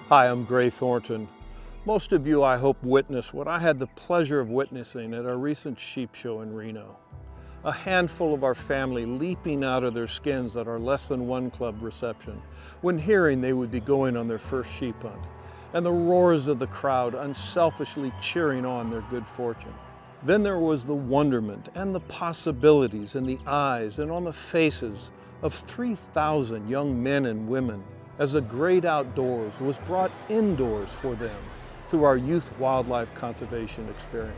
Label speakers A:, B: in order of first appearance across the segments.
A: Hi, I'm Gray Thornton. Most of you, I hope, witnessed what I had the pleasure of witnessing at our recent sheep show in Reno. A handful of our family leaping out of their skins at our Less Than One Club reception when hearing they would be going on their first sheep hunt, and the roars of the crowd unselfishly cheering on their good fortune. Then there was the wonderment and the possibilities in the eyes and on the faces of 3,000 young men and women as the great outdoors was brought indoors for them through our youth wildlife conservation experience.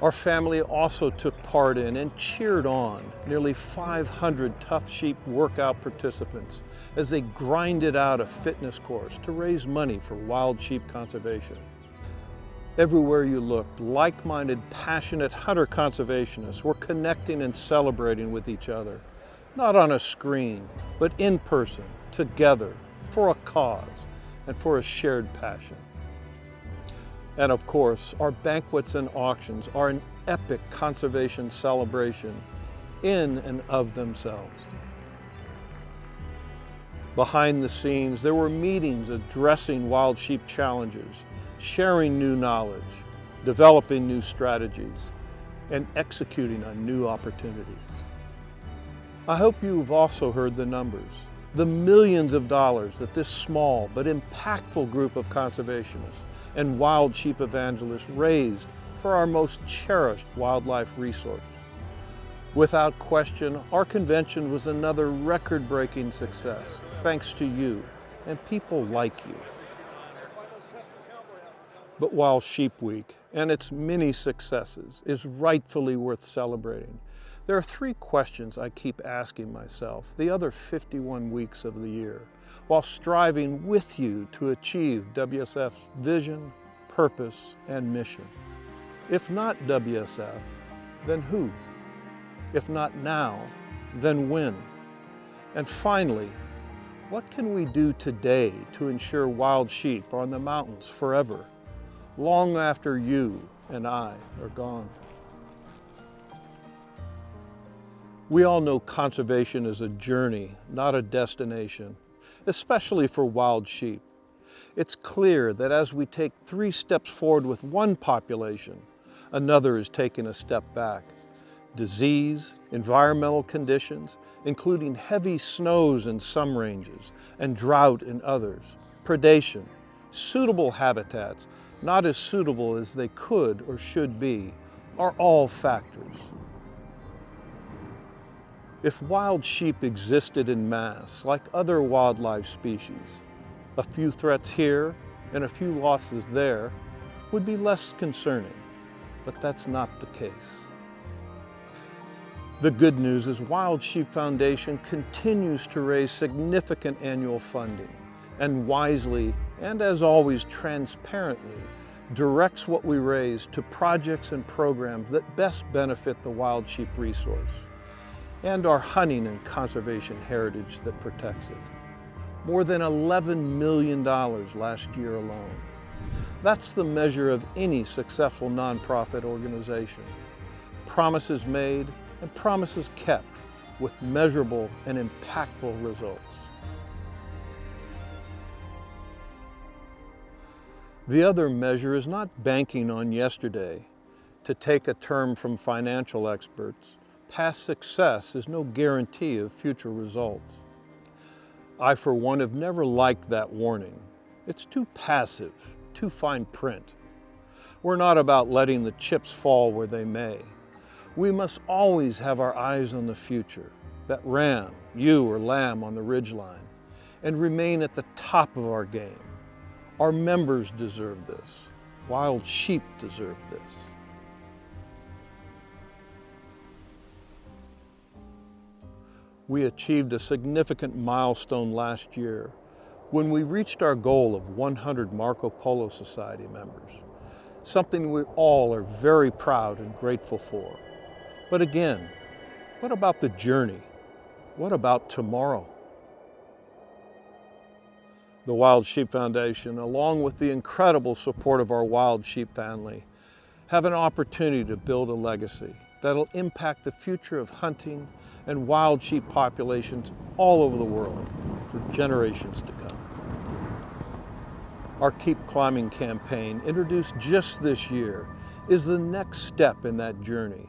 A: Our family also took part in and cheered on nearly 500 tough sheep workout participants as they grinded out a fitness course to raise money for wild sheep conservation. Everywhere you looked, like-minded, passionate hunter conservationists were connecting and celebrating with each other, not on a screen, but in person, together, for a cause and for a shared passion. And of course, our banquets and auctions are an epic conservation celebration in and of themselves. Behind the scenes, there were meetings addressing wild sheep challenges, sharing new knowledge, developing new strategies, and executing on new opportunities. I hope you've also heard the numbers, the millions of dollars that this small but impactful group of conservationists and wild sheep evangelists raised for our most cherished wildlife resource. Without question, our convention was another record-breaking success, thanks to you and people like you. But while Sheep Week and its many successes is rightfully worth celebrating, there are three questions I keep asking myself the other 51 weeks of the year, while striving with you to achieve WSF's vision, purpose, and mission. If not WSF, then who? If not now, then when? And finally, what can we do today to ensure wild sheep are on the mountains forever, long after you and I are gone? We all know conservation is a journey, not a destination, especially for wild sheep. It's clear that as we take 3 steps forward with one population, another is taking a step back. Disease, environmental conditions, including heavy snows in some ranges and drought in others, predation, suitable habitats, not as suitable as they could or should be, are all factors. If wild sheep existed in mass, like other wildlife species, a few threats here and a few losses there would be less concerning, but that's not the case. The good news is Wild Sheep Foundation continues to raise significant annual funding and wisely, and as always transparently, directs what we raise to projects and programs that best benefit the wild sheep resource and our hunting and conservation heritage that protects it. More than $11 million last year alone. That's the measure of any successful nonprofit organization. Promises made and promises kept with measurable and impactful results. The other measure is not banking on yesterday. To take a term from financial experts, past success is no guarantee of future results. I, for one, have never liked that warning. It's too passive, too fine print. We're not about letting the chips fall where they may. We must always have our eyes on the future, that ram, ewe, or lamb on the ridgeline, and remain at the top of our game. Our members deserve this. Wild sheep deserve this. We achieved a significant milestone last year when we reached our goal of 100 Marco Polo Society members, something we all are very proud and grateful for. But again, what about the journey? What about tomorrow? The Wild Sheep Foundation, along with the incredible support of our wild sheep family, have an opportunity to build a legacy that'll impact the future of hunting and wild sheep populations all over the world for generations to come. Our Keep Climbing campaign, introduced just this year, is the next step in that journey.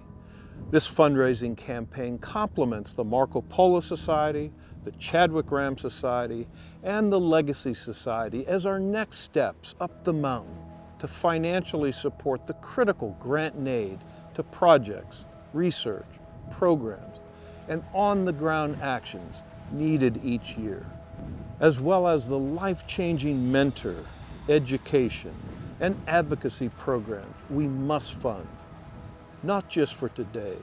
A: This fundraising campaign complements the Marco Polo Society, the Chadwick Ram Society, and the Legacy Society as our next steps up the mountain to financially support the critical grant and aid to projects, research, programs, and on-the-ground actions needed each year, as well as the life-changing mentor, education, and advocacy programs we must fund, not just for today,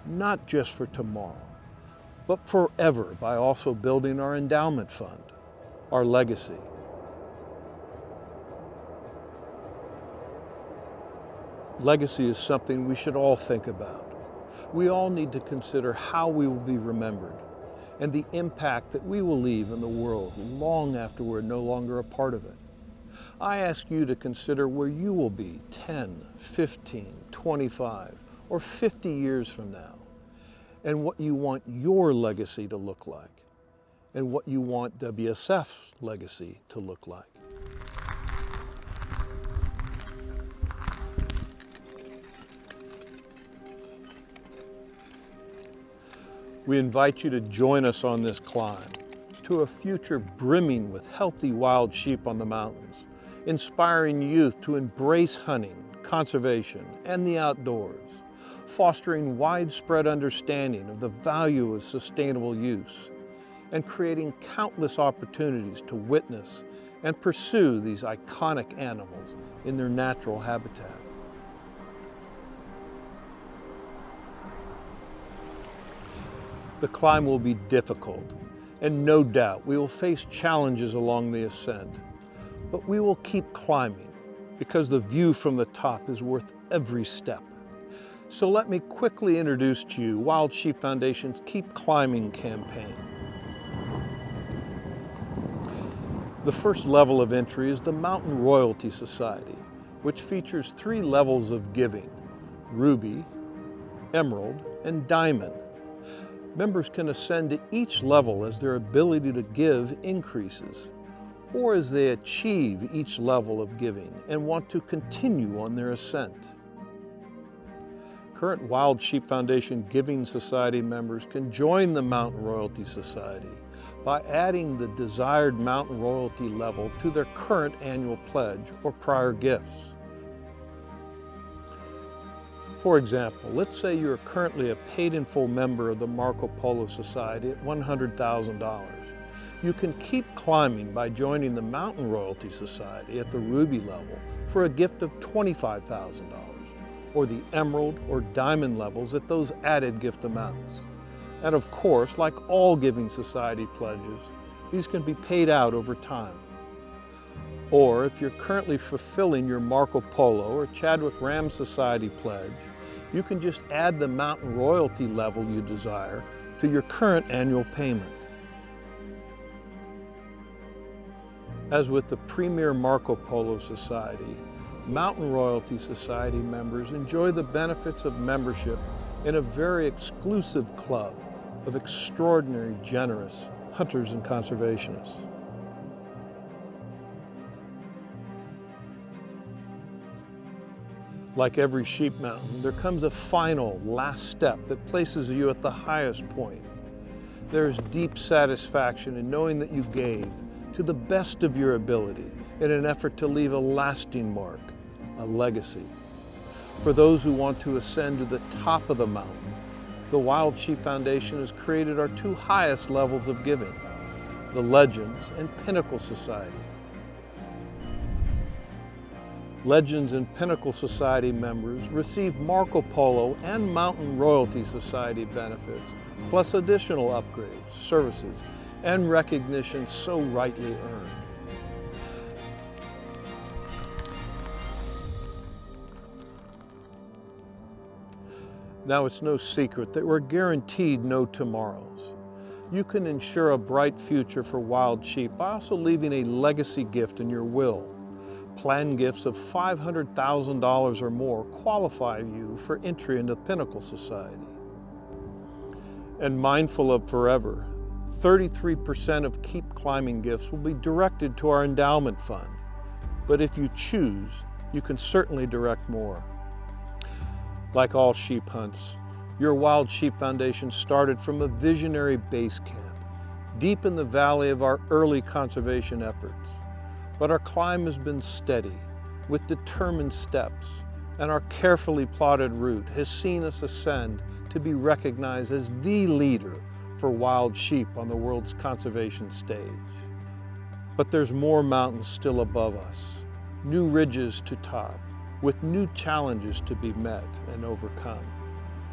A: not just for tomorrow, but forever, by also building our endowment fund, our legacy. Legacy is something we should all think about. We all need to consider how we will be remembered and the impact that we will leave in the world long after we're no longer a part of it. I ask you to consider where you will be 10, 15, 25, or 50 years from now, and what you want your legacy to look like, and what you want WSF's legacy to look like. We invite you to join us on this climb to a future brimming with healthy wild sheep on the mountains, inspiring youth to embrace hunting, conservation, and the outdoors, fostering widespread understanding of the value of sustainable use, and creating countless opportunities to witness and pursue these iconic animals in their natural habitat. The climb will be difficult, and no doubt we will face challenges along the ascent, but we will keep climbing because the view from the top is worth every step. So let me quickly introduce to you Wild Sheep Foundation's Keep Climbing campaign. The first level of entry is the Mountain Royalty Society, which features 3 levels of giving: Ruby, Emerald, and Diamond. Members can ascend to each level as their ability to give increases, or as they achieve each level of giving and want to continue on their ascent. Current Wild Sheep Foundation Giving Society members can join the Mountain Royalty Society by adding the desired Mountain Royalty level to their current annual pledge or prior gifts. For example, let's say you're currently a paid-in-full member of the Marco Polo Society at $100,000. You can keep climbing by joining the Mountain Royalty Society at the Ruby level for a gift of $25,000, or the Emerald or Diamond levels at those added gift amounts. And of course, like all Giving Society pledges, these can be paid out over time. Or if you're currently fulfilling your Marco Polo or Chadwick Ram Society pledge, you can just add the Mountain Royalty level you desire to your current annual payment. As with the premier Marco Polo Society, Mountain Royalty Society members enjoy the benefits of membership in a very exclusive club of extraordinary, generous hunters and conservationists. Like every sheep mountain, there comes a final, last step that places you at the highest point. There is deep satisfaction in knowing that you gave to the best of your ability in an effort to leave a lasting mark, a legacy. For those who want to ascend to the top of the mountain, the Wild Sheep Foundation has created our 2 highest levels of giving, the Legends and Pinnacle Societies. Legends and Pinnacle Society members receive Marco Polo and Mountain Royalty Society benefits, plus additional upgrades, services, and recognition so rightly earned. Now, it's no secret that we're guaranteed no tomorrows. You can ensure a bright future for wild sheep by also leaving a legacy gift in your will. Planned gifts of $500,000 or more qualify you for entry into Pinnacle Society. And mindful of forever, 33% of Keep Climbing gifts will be directed to our endowment fund, but if you choose, you can certainly direct more. Like all sheep hunts, your Wild Sheep Foundation started from a visionary base camp, deep in the valley of our early conservation efforts. But our climb has been steady, with determined steps, and our carefully plotted route has seen us ascend to be recognized as the leader for wild sheep on the world's conservation stage. But there's more mountains still above us, new ridges to top, with new challenges to be met and overcome.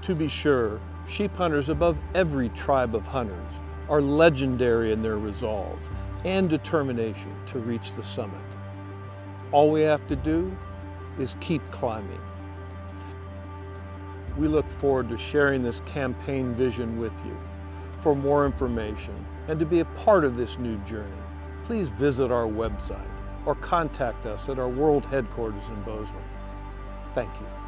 A: To be sure, sheep hunters above every tribe of hunters are legendary in their resolve and determination to reach the summit. All we have to do is keep climbing. We look forward to sharing this campaign vision with you. For more information and to be a part of this new journey, please visit our website or contact us at our world headquarters in Bozeman. Thank you.